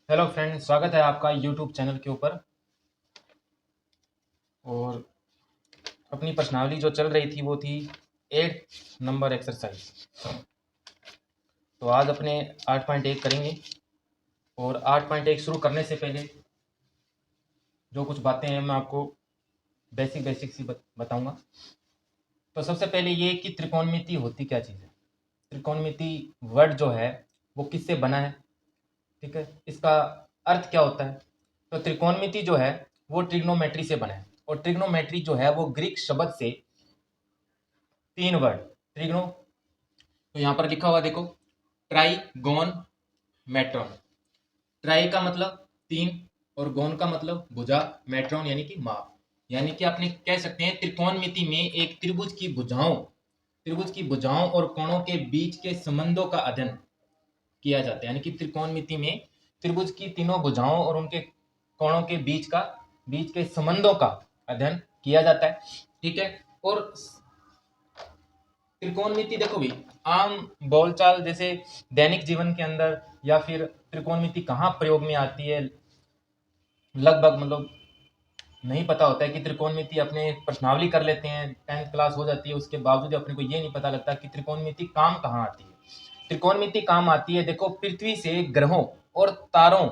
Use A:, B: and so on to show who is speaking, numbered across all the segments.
A: Hello friend, स्वागत है आपका यूट्यूब चैनल के ऊपर। और अपनी प्रश्नावली जो चल रही थी वो थी 8 नंबर एक्सरसाइज। तो आज अपने 8.1 करेंगे। और 8.1 शुरू करने से पहले जो कुछ बातें हैं मैं आपको बेसिक सी बताऊंगा। तो सबसे पहले ये कि त्रिकोणमिति होती क्या चीज़ है। त्रिकोणमिति वर्ड जो है वो किससे बना है, ठीक है, इसका अर्थ क्या होता है। तो त्रिकोणमिति जो है वो ट्रिग्नोमेट्री से बना है। और ट्रिग्नोमेट्री जो है वो ग्रीक शब्द से 3 वर्ड ट्रिग्नो, तो यहाँ पर लिखा हुआ देखो, ट्राइगोन मेट्रॉन। ट्राई का मतलब 3 और गोन का मतलब भुजा, मेट्रॉन यानी कि माप। यानी कि आपने कह सकते हैं त्रिकोणमिति में एक त्रिभुज की भुजाओं और कोणों के बीच के संबंधों का अध्ययन किया जाता है। यानी कि त्रिकोणमिति में त्रिभुज की तीनों भुजाओं और उनके कोणों के बीच के संबंधों का अध्ययन किया जाता है, ठीक है। और त्रिकोणमिति देखो भी आम बोलचाल जैसे दैनिक जीवन के अंदर या फिर त्रिकोणमिति कहाँ प्रयोग में आती है, लगभग मतलब नहीं पता होता है कि त्रिकोणमिति अपने प्रश्नावली कर लेते हैं, 10th क्लास हो जाती है, उसके बावजूद अपने को ये नहीं पता लगता कि त्रिकोणमिति काम कहाँ आती है। त्रिकोणमिति काम आती है देखो पृथ्वी से ग्रहों और तारों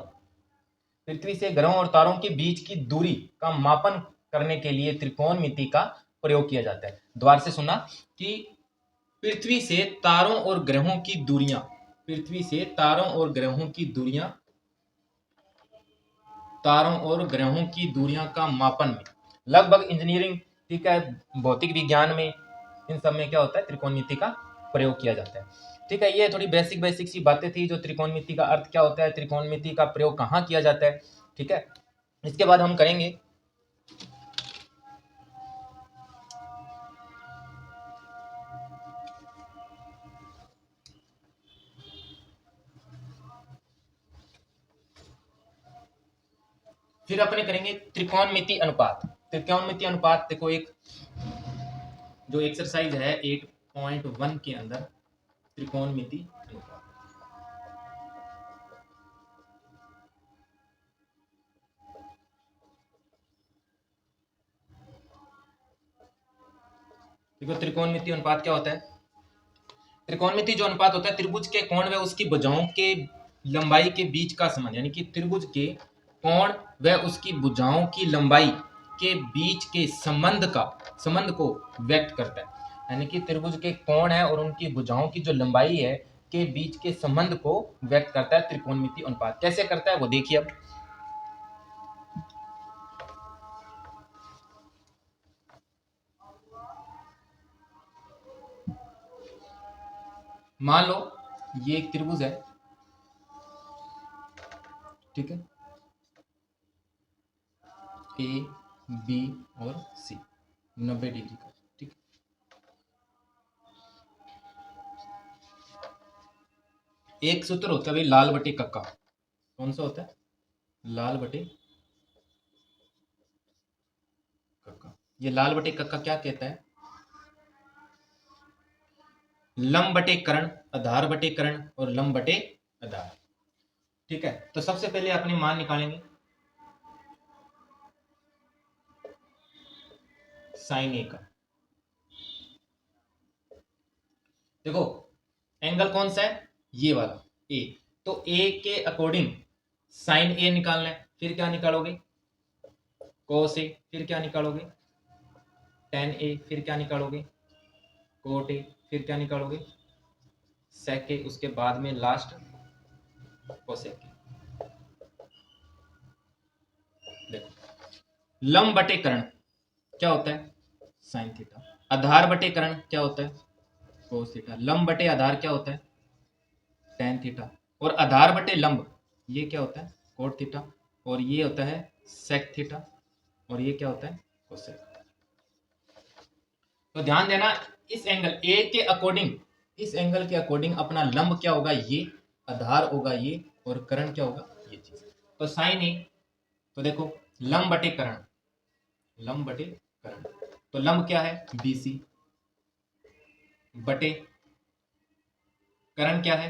A: के बीच की दूरी का मापन करने के लिए त्रिकोणमिति का प्रयोग किया जाता है। द्वार से सुना कि पृथ्वी से तारों और ग्रहों की दूरियां पृथ्वी से तारों और ग्रहों की दूरियां का मापन में लगभग इंजीनियरिंग, ठीक है, भौतिक विज्ञान में, इन सब में क्या होता है, त्रिकोणमिति का प्रयोग किया जाता है, ठीक है। ये थोड़ी बेसिक सी बातें थी, जो त्रिकोणमिति का अर्थ क्या होता है, त्रिकोणमिति का प्रयोग कहाँ किया जाता है, ठीक है। इसके बाद हम करेंगे फिर अपने करेंगे त्रिकोणमिति अनुपात। त्रिकोणमिति अनुपात देखो, एक जो एक्सरसाइज है 8.1 के अंदर त्रिकोणमिति अनुपात। देखो त्रिकोणमिति अनुपात क्या होता है। त्रिकोणमिति जो अनुपात होता है त्रिभुज के कोण व उसकी भुजाओं के लंबाई के बीच का संबंध, यानी कि त्रिभुज के कोण व उसकी भुजाओं की लंबाई के बीच के संबंध को व्यक्त करता है। यानी कि त्रिभुज के कोण है और उनकी भुजाओं की जो लंबाई है के बीच के संबंध को व्यक्त करता है त्रिकोणमिति अनुपात। कैसे करता है वो देखिए। अब मान लो ये एक त्रिभुज है, ठीक है, ए बी और सी 90 डिग्री का, ठीक है। एक सूत्र होता है भाई लाल बटे कक्का। कौन सा होता है, लाल बटे कक्का। ये लाल बटे कक्का क्या कहता है, लंब बटे कर्ण, आधार बटे कर्ण और लंब बटे आधार, ठीक है। तो सबसे पहले अपने मान निकालेंगे साइन ए का। देखो एंगल कौन सा है, ये वाला ए। तो ए के अकॉर्डिंग साइन ए निकालना है। फिर क्या निकालोगे, कोस ए। फिर क्या निकालोगे, टेन ए। फिर क्या निकालोगे, कोट ए। फिर क्या निकालोगे, सेक ए। उसके बाद में लास्ट कोसेक ए। देखो लंब बटे कर्ण क्या होता है, साइन थीटा। आधार बटे कर्ण क्या होता है, कोस थीटा। लंब बटे आधार क्या होता है, टेन थीटा। और आधार बटे लंब ये क्या होता है, कोट थीटा। और ये होता है सेक थीटा। और ये क्या होता है, कोसेक। तो ध्यान देना, इस एंगल ए के अकॉर्डिंग, इस एंगल के अकॉर्डिंग अपना लंब क्या होगा, ये आधार होगा ये, और कर्ण क्या होगा, ये चीज। तो साइन ए, तो देखो लंब बटे कर्ण, लंब बटे कर्ण। तो लंब क्या है, बीसी बटे कर्ण क्या है,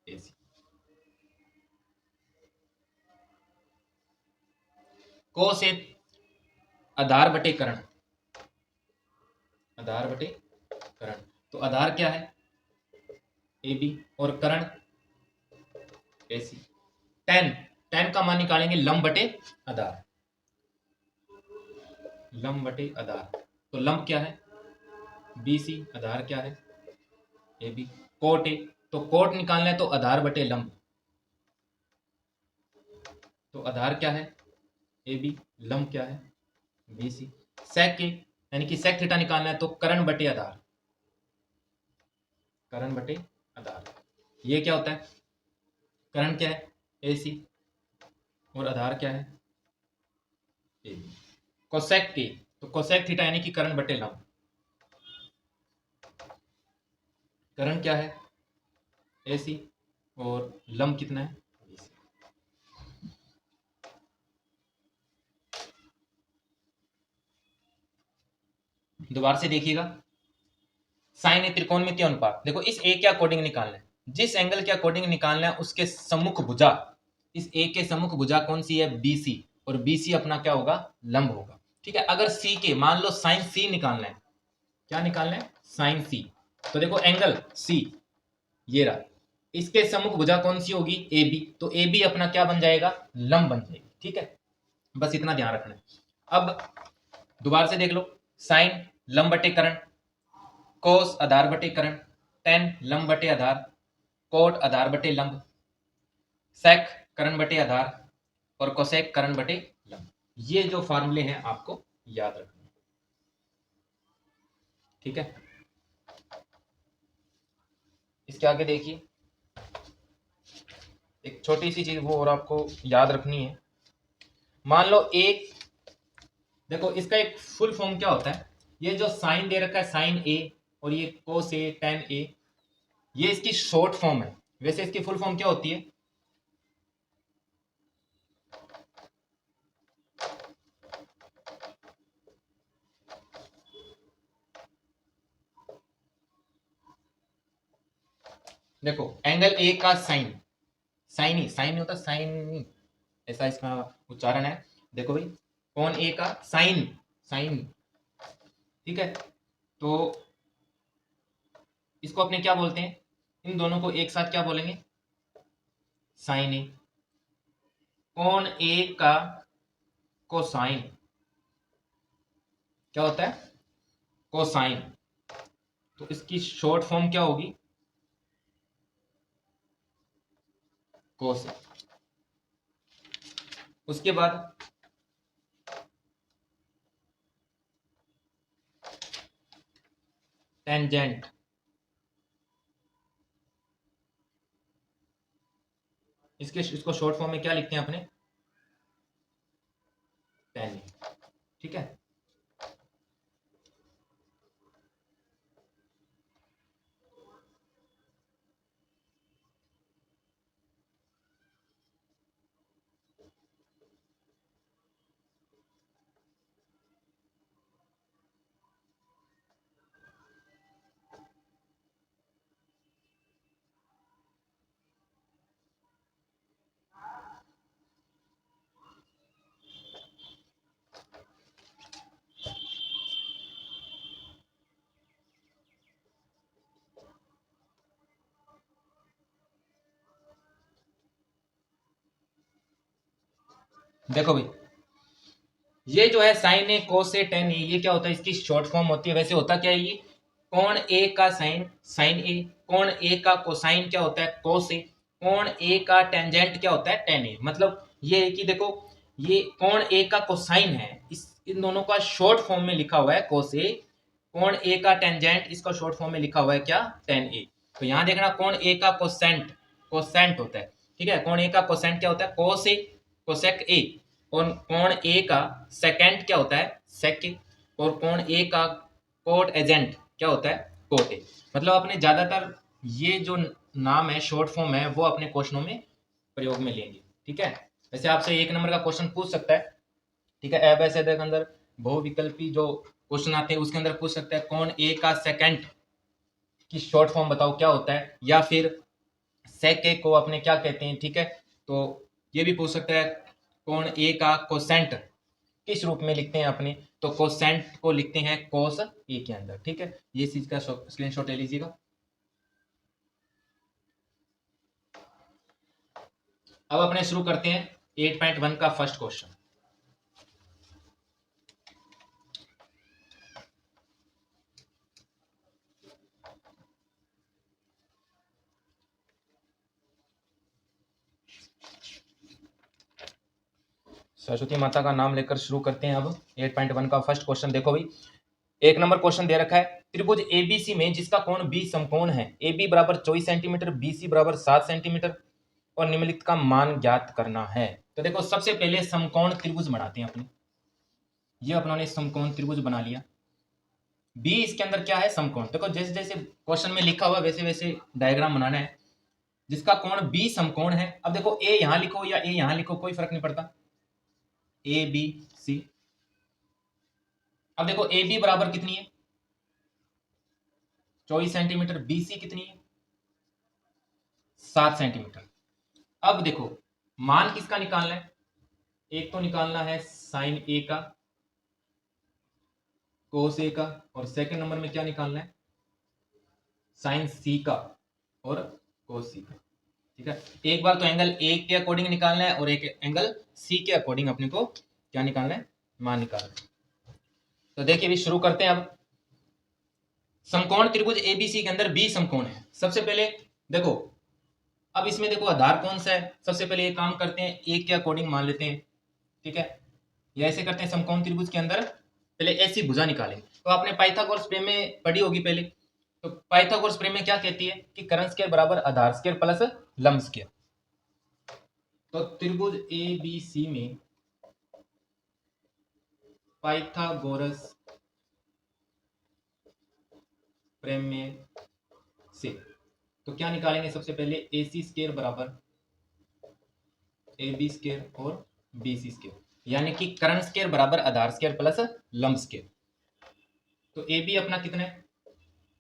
A: एसी। को से आधार बटे करण, आधार बटे करण, तो आधार क्या है ए बी और करण ए सी। टेन, टेन का मान निकालेंगे लंब बटे आधार, लंब बटे आधार, तो लंब क्या है बी सी, आधार क्या है ए बी। कोट ए, तो कोट निकालना है तो आधार बटे लंब, तो आधार क्या है ए बी, लंब क्या है बी सी। सेक के यानी कि सेक थीटा निकालना है तो करण बटे आधार, करण बटे आधार, ये क्या होता है करण क्या है ए सी और आधार क्या है ए बी। कोसेक के, तो कोसेक थीटा यानी कि करण बटे लंब, करण क्या है ए सी और लंब कितना है बी सी। दोबारा से देखिएगा, साइन ए त्रिकोणमितीय अनुपात, देखो इस ए के अकॉर्डिंग निकालना है, जिस एंगल के अकॉर्डिंग निकालना है उसके सम्मुख भुजा, इस ए के सम्मुख भुजा कौन सी है बी सी, और बी सी अपना क्या होगा लंब होगा। ठीक है, अगर सी के मान लो साइन सी निकालना है, क्या निकालना है साइन सी, तो देखो एंगल सी ये रहा, इसके सम्मुख भुजा कौन सी होगी ए बी, तो ए बी अपना क्या बन जाएगा लंब बन जाएगी। ठीक है, बस इतना ध्यान रखना है। अब दोबारा से देख लो, साइन लंब बटे करण, कोस आधार बटे करण, टेन लंब बटे आधार, कोट आधार बटे लंब, सेक करण बटे आधार और कोसेक करण बटे लंब। ये जो फॉर्मूले हैं आपको याद रखना है। ठीक है, इसके आगे देखिए एक छोटी सी चीज वो और आपको याद रखनी है। मान लो एक, देखो इसका एक फुल फॉर्म क्या होता है, ये जो साइन दे रखा है साइन ए और ये कोस ए टेन ए, ये इसकी शॉर्ट फॉर्म है, वैसे इसकी फुल फॉर्म क्या होती है देखो एंगल ए का साइन, साइन ही साइन नहीं होता साइन, ऐसा इसका उच्चारण है। देखो भाई कौन ए का साइन, साइन, ठीक है, तो इसको अपने क्या बोलते हैं, इन दोनों को एक साथ क्या बोलेंगे साइन ए। कौन ए का कोसाइन क्या होता है कोसाइन, तो इसकी शॉर्ट फॉर्म क्या होगी कोस। उसके बाद टेंजेंट, इसको शॉर्ट फॉर्म में क्या लिखते हैं अपने टेन। ठीक है, देखो भाई ये जो है साइन ए कोस ए टेन ए, ये क्या होता है इसकी शॉर्ट फॉर्म होती है। वैसे होता क्या है ये कोण ए का साइन साइन ए, कोण ए का कोसाइन क्या होता है कोस ए, कोण ए का टेंजेंट क्या होता है टेन ए। मतलब ये है कि देखो ये कोण ए का कोसाइन है, इस इन दोनों का शॉर्ट फॉर्म में लिखा हुआ है कोस ए, कोण ए का टेंजेंट इसका शॉर्ट फॉर्म में लिखा हुआ है क्या टेन ए। तो यहाँ देखना कोण ए का कोसेंट, कोसेंट होता है। ठीक है, कोण ए का कोसेंट क्या होता है कोस ए, कोसेक ए, और कोण ए का सेकेंड क्या होता है सेक ए, और कोण ए का कोट एजेंट क्या होता है कोट ए। मतलब अपने ज्यादातर ये जो नाम है शॉर्ट फॉर्म है वो अपने क्वेश्चनों में प्रयोग में लेंगे। ठीक है, वैसे आपसे एक नंबर का क्वेश्चन पूछ सकता है। ठीक है, अब ऐसे के अंदर बहुविकल्पी जो क्वेश्चन आते हैं उसके अंदर पूछ सकता है कोण ए का सेकेंड की शॉर्ट फॉर्म बताओ क्या होता है, या फिर सेक ए को अपने क्या कहते हैं। ठीक है, तो ये भी पूछ सकता है कोण ए का कोसेंट किस रूप में लिखते हैं अपने, तो कोसेंट को लिखते हैं कोस ए के अंदर। ठीक है, ये चीज का स्क्रीनशॉट ले लीजिएगा। अब अपने शुरू करते हैं 8.1 का फर्स्ट क्वेश्चन। सरस्वती माता का नाम लेकर शुरू करते हैं। अब 8.1 का फर्स्ट क्वेश्चन देखो भाई, एक नंबर क्वेश्चन दे रखा है, त्रिभुज एबीसी में जिसका कोण बी समकोण है, ए बी बराबर 24 सेंटीमीटर, बी सी बराबर 7 सेंटीमीटर और निम्नलिखित का मान ज्ञात करना है। तो देखो सबसे पहले समकोण त्रिभुज बनाते हैं अपने। ये अपनों समकोण त्रिभुज बना लिया। बी इसके अंदर क्या है, समकोण। देखो जैसे जैसे क्वेश्चन में लिखा हुआ वैसे वैसे डायग्राम बनाना है। जिसका कोण बी समकोण है, अब देखो ए यहां लिखो या ए यहां लिखो कोई फर्क नहीं पड़ता, ए बी सी। अब देखो ए बी बराबर कितनी है, 24 सेंटीमीटर, बी सी कितनी है, 7 सेंटीमीटर। अब देखो मान किसका निकालना है, एक तो निकालना है साइन ए का, कोस ए का, और सेकंड नंबर में क्या निकालना है, साइन सी का और कोस सी का। ठीक है, एक बार तो एंगल ए के अकॉर्डिंग निकालना है और एक एंगल सी के अकॉर्डिंग अपने को क्या निकालना है, मान निकालना है। तो देखिए अभी शुरू करते हैं। अब समकोण त्रिभुज एबीसी के अंदर बी समकोण है। सबसे पहले देखो, अब इसमें देखो आधार कौन सा है, सबसे पहले ये काम करते हैं, ए के अकॉर्डिंग मान लेते हैं। ठीक है, या ऐसे करते हैं, समकोण त्रिभुज के अंदर पहले ऐसी भुजा निकालेंगे। तो आपने पाइथागोरस प्रमेय में पढ़ी होगी पहले। तो पाइथागोरस प्रमेय क्या कहती है कि कर्ण स्क्वायर बराबर आधार स्क्वायर प्लस लंब स्क्वायर। तो त्रिभुज ए बी सी में पाइथागोरस प्रमेय से तो क्या निकालेंगे, सबसे पहले ए सी स्क्वायर बराबर ए बी स्क्वायर और बी सी स्क्वायर, यानी कि कर्ण स्क्वायर बराबर आधार स्क्वायर प्लस लंब स्क्वायर। तो ए बी अपना कितना है,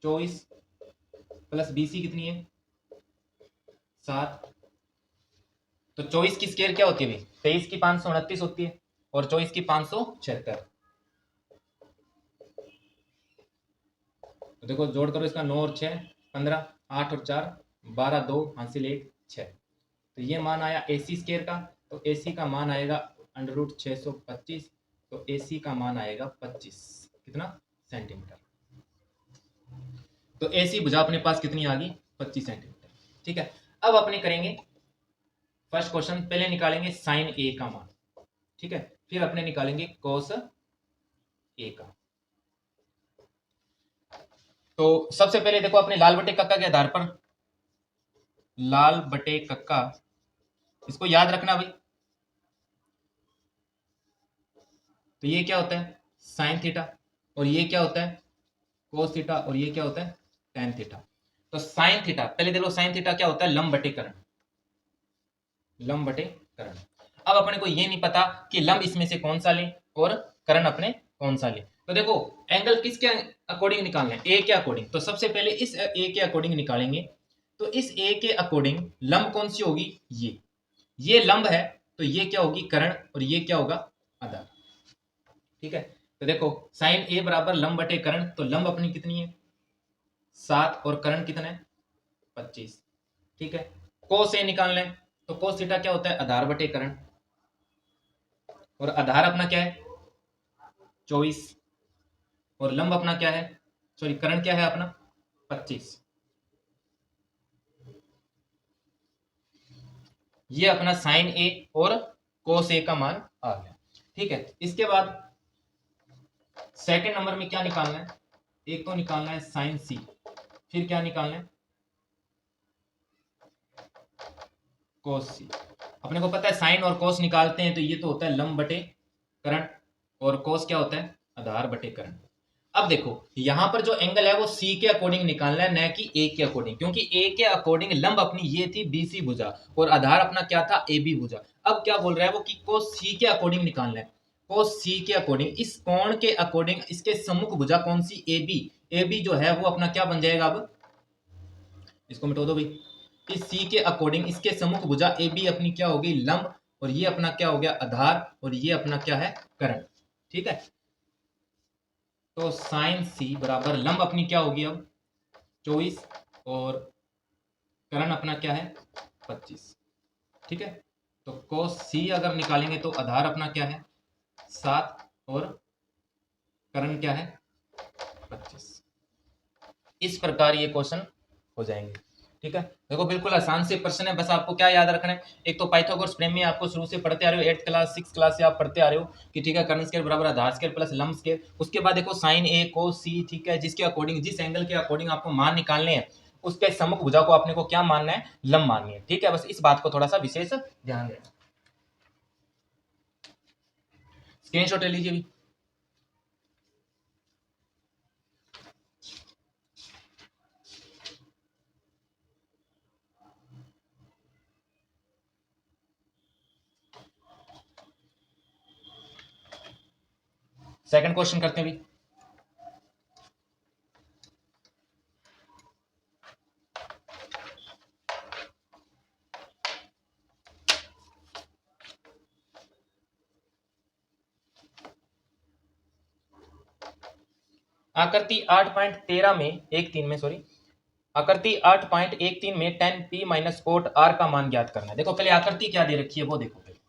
A: 24 प्लस बी सी कितनी है, 7। तो 24 की स्क्वायर क्या होती है भाई, 23 की 529 होती है और 24 की 576। तो देखो जोड़ करो इसका, 9 और 6 15, 8 और 4 12, 2 हासिल 1 6। तो ये मान आया ए सी स्क्वायर का। तो ए सी का मान आएगा √625। तो ए सी का मान आएगा 25 कितना सेंटीमीटर। तो ए सी भुजा अपने पास कितनी आ गई, 25 सेंटीमीटर। ठीक है, अब अपने करेंगे फर्स्ट क्वेश्चन, पहले निकालेंगे साइन ए का मान। ठीक है, फिर अपने निकालेंगे कोस ए का। तो सबसे पहले देखो अपने लाल बटे कक्का के आधार पर, लाल बटे कक्का इसको याद रखना भाई। तो ये क्या होता है, साइन थीटा, और ये क्या होता है, कोस थीटा, और ये क्या होता है, टेन थीटा। तो साइन थीटा, पहले देखो साइन थीटा क्या होता है, लंब बटे कर्ण, लंब बटे कर्ण। अब अपने को ये नहीं पता कि लंब इसमें से कौन सा लें और कर्ण अपने कौन सा लें। तो देखो एंगल किसके अकॉर्डिंग निकालना है, ए के अकॉर्डिंग। तो सबसे पहले इस ए के अकॉर्डिंग निकालेंगे। तो इस ए के अकॉर्डिंग लंब कौन सी होगी, ये लंब है, तो ये क्या होगी कर्ण, और ये क्या होगा आधार। ठीक है, तो देखो साइन ए बराबर लंब बटे कर्ण, तो लंब अपनी कितनी है 7 और कर्ण कितना है 25। ठीक है, कोस ए निकालना है, तो कोस थीटा क्या होता है, आधार बटे कर्ण, और आधार अपना क्या है 24, और लंब अपना क्या है, सॉरी कर्ण क्या है अपना 25। ये अपना साइन ए और कोस ए का मान आ गया। ठीक है, इसके बाद सेकंड नंबर में क्या निकालना है, एक तो निकालना है साइन सी, फिर क्या निकालना है कोस सी। अपने को पता है साइन और कोस निकालते हैं तो ये तो होता है लंब बटे कर्ण, और कोस क्या होता है आधार बटे कर्ण। अब देखो यहां पर जो एंगल है वो सी के अकॉर्डिंग निकालना है, न कि ए के अकॉर्डिंग, क्योंकि ए के अकॉर्डिंग लंब अपनी ये थी बी सी भुजा और आधार अपना क्या था ए बी भुजा। अब क्या बोल रहा है वो कि कोस सी के अकॉर्डिंग निकालना है, कोस सी के अकॉर्डिंग, इस कोण के अकॉर्डिंग इसके सम्मुख भुजा कौन सी, ए बी जो है वो अपना क्या बन जाएगा, अब इसको मिटा दो भाई। इस सी के अकॉर्डिंग इसके सम्मुख भुजा ए बी अपनी क्या होगी लंब, और ये अपना क्या हो गया आधार, और ये अपना क्या है कर्ण। ठीक है। तो साइन सी बराबर लंब अपनी क्या होगी अब 24 और करण अपना क्या है 25। ठीक है। तो कोस सी अगर निकालेंगे तो आधार अपना क्या है 7 और करण क्या है 25। इस प्रकार ये क्वेश्चन हो जाएंगे। ठीक है। देखो बिल्कुल आसान से प्रश्न है, बस आपको क्या याद रखना है, एक तो पाइथागोरस प्रमेय आपको शुरू से पढ़ते आ रहे हो, 8th क्लास 6th क्लास से आप पढ़ते आ रहे हो कि ठीक है कर्ण स्क्वायर बराबर आधार स्क्वायर प्लस लंब स्क्वायर। उसके बाद देखो साइन ए कोस सी, ठीक है, जिसके अकॉर्डिंग जिस एंगल के अकॉर्डिंग आपको मान निकालने हैं उसके सम्मुख भुजा को आपने को क्या मानना है लंब माननी है। ठीक है, बस इस बात को थोड़ा सा विशेष ध्यान देना। स्क्रीनशॉट ले लीजिए भी। सेकंड क्वेश्चन करते हैं भी। आकृति 8.13 में 1.3 में सॉरी आकृति 8.13 में tan p minus coat r का मान ज्ञात करना है। देखो पहले आकृति क्या दे रखी है वो देखो, पहले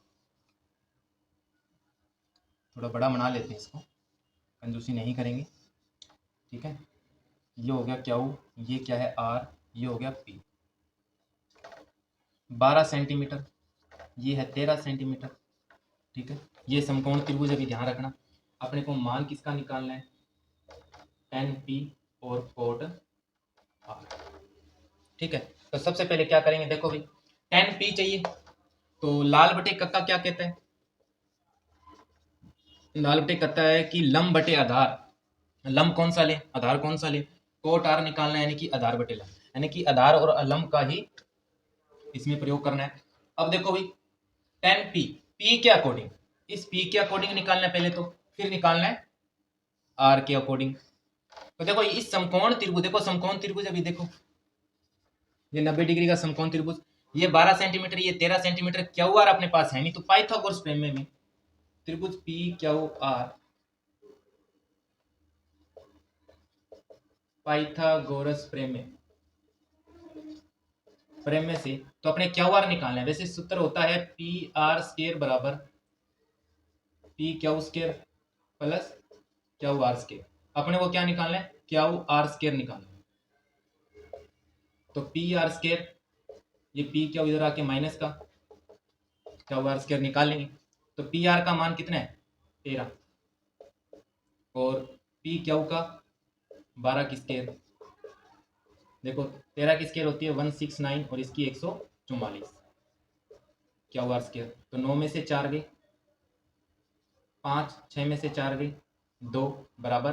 A: थोड़ा बड़ा बना लेते हैं इसको, कंजूसी नहीं करेंगे। ठीक है, ये हो गया क्यू, ये क्या है r, ये हो गया p। 12 सेंटीमीटर, ये है 13 सेंटीमीटर। ठीक है, ये समकोण त्रिभुज अभी ध्यान रखना, अपने को मान किसका निकालना है tan p और कोट r। ठीक है, तो सबसे पहले क्या करेंगे, देखो भाई tan p चाहिए तो लाल बटे कक्का क्या कहता है, लाल बटे कहता है कि लंब बटे आधार, लंब कौन सा ले आधार कौन सा ले, कोट आर निकालना है, यानी कि आधार बटे लंब, यानी कि आधार और लंब का ही इसमें प्रयोग करना है। अब देखो भाई tan p, p के अकॉर्डिंग, इस p के अकॉर्डिंग निकालना है पहले तो, फिर निकालना है r के अकॉर्डिंग। तो देखो इस समकोण त्रिभुज, देखो समकोण त्रिभुज अभी देखो ये 90 डिग्री का समकोण त्रिभुज, ये 12 सेंटीमीटर, ये 13 सेंटीमीटर, क्यू आर अपने पास है नहीं, तो पाइथागोरस प्रमेय में त्रिभुज पी क्यू आर, पाइथागोरस प्रमेय प्रमेय से तो अपने क्यू आर निकालना है। वैसे सूत्र होता है पी आर स्क्वायर बराबर P Q square plus Q R square. अपने को क्या निकालना है क्यू आर स्क्वायर निकालना है। तो पी आर स्क्वायर, ये पी क्यू इधर आके माइनस का क्यू आर स्क्वायर निकाल लेंगे। तो पी आर का मान कितना है 13 और पी क्यू का 12 की स्क्वायर, देखो 13 की स्क्वायर होती है 169 और इसकी 144 क्यू आर स्क्वायर। तो 9 में से 4 गए 5, 6 में से 4 गई 2 बराबर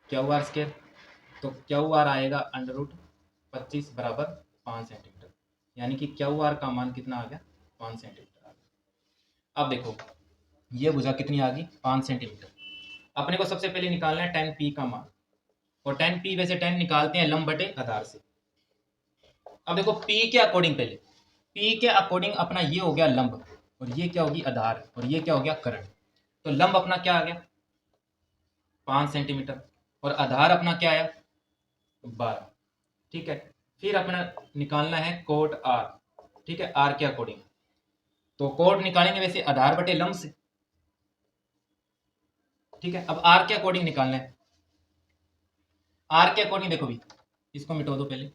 A: क्यू आर स्क्वायर। तो क्यू आर आएगा √25 बराबर 5 सेंटीमीटर, यानी कि क्यू आर का मान कितना आ गया 5 सेंटीमीटर आ गया। अब देखो ये भुजा कितनी आ गई 5 सेंटीमीटर। अपने को सबसे पहले निकालना है tan p का मान, और tan p वैसे tan निकालते हैं लंब बटे आधार से। अब देखो p के अकॉर्डिंग, पहले p के अकॉर्डिंग अपना ये हो गया लंब और ये क्या होगी आधार और ये क्या हो गया करण। तो लंब अपना क्या आ गया 5 सेंटीमीटर और आधार अपना क्या आया 12। ठीक है, फिर अपना निकालना है कोट आर। ठीक है, आर के अकॉर्डिंग तो कोट निकालेंगे वैसे आधार बटे लंब से। ठीक है, अब आर के अकॉर्डिंग निकालना है, आर के अकॉर्डिंग देखो भी इसको मिटो दो पहले।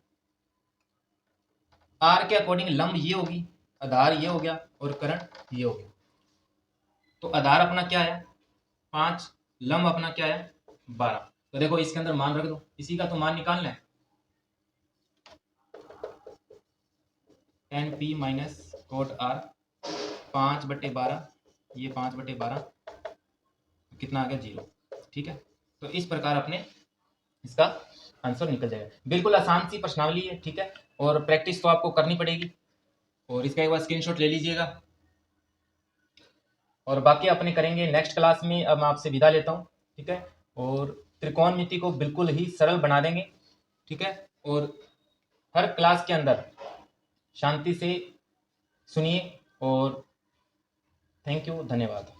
A: आर के अकॉर्डिंग लंब ये होगी, आधार ये हो गया और करण ये हो गया। तो आधार अपना क्या आया 5, लंब अपना क्या आया 12। तो देखो इसके अंदर मान रख दो, इसी का तो मान निकालना है tan p minus cot R 5/12, ये 5/12 कितना आ गया 0। ठीक है, तो इस प्रकार अपने इसका आंसर निकल जाएगा। बिल्कुल आसान सी प्रश्नावली है। ठीक है, और प्रैक्टिस तो आपको करनी पड़ेगी, और इसका एक बार स्क्रीनशॉट ले लीजिएगा, और बाकी अपने करेंगे नेक्स्ट क्लास में। अब मैं आपसे विदा लेता हूँ। ठीक है, और त्रिकोणमिति को बिल्कुल ही सरल बना देंगे। ठीक है, और हर क्लास के अंदर शांति से सुनिए, और थैंक यू, धन्यवाद।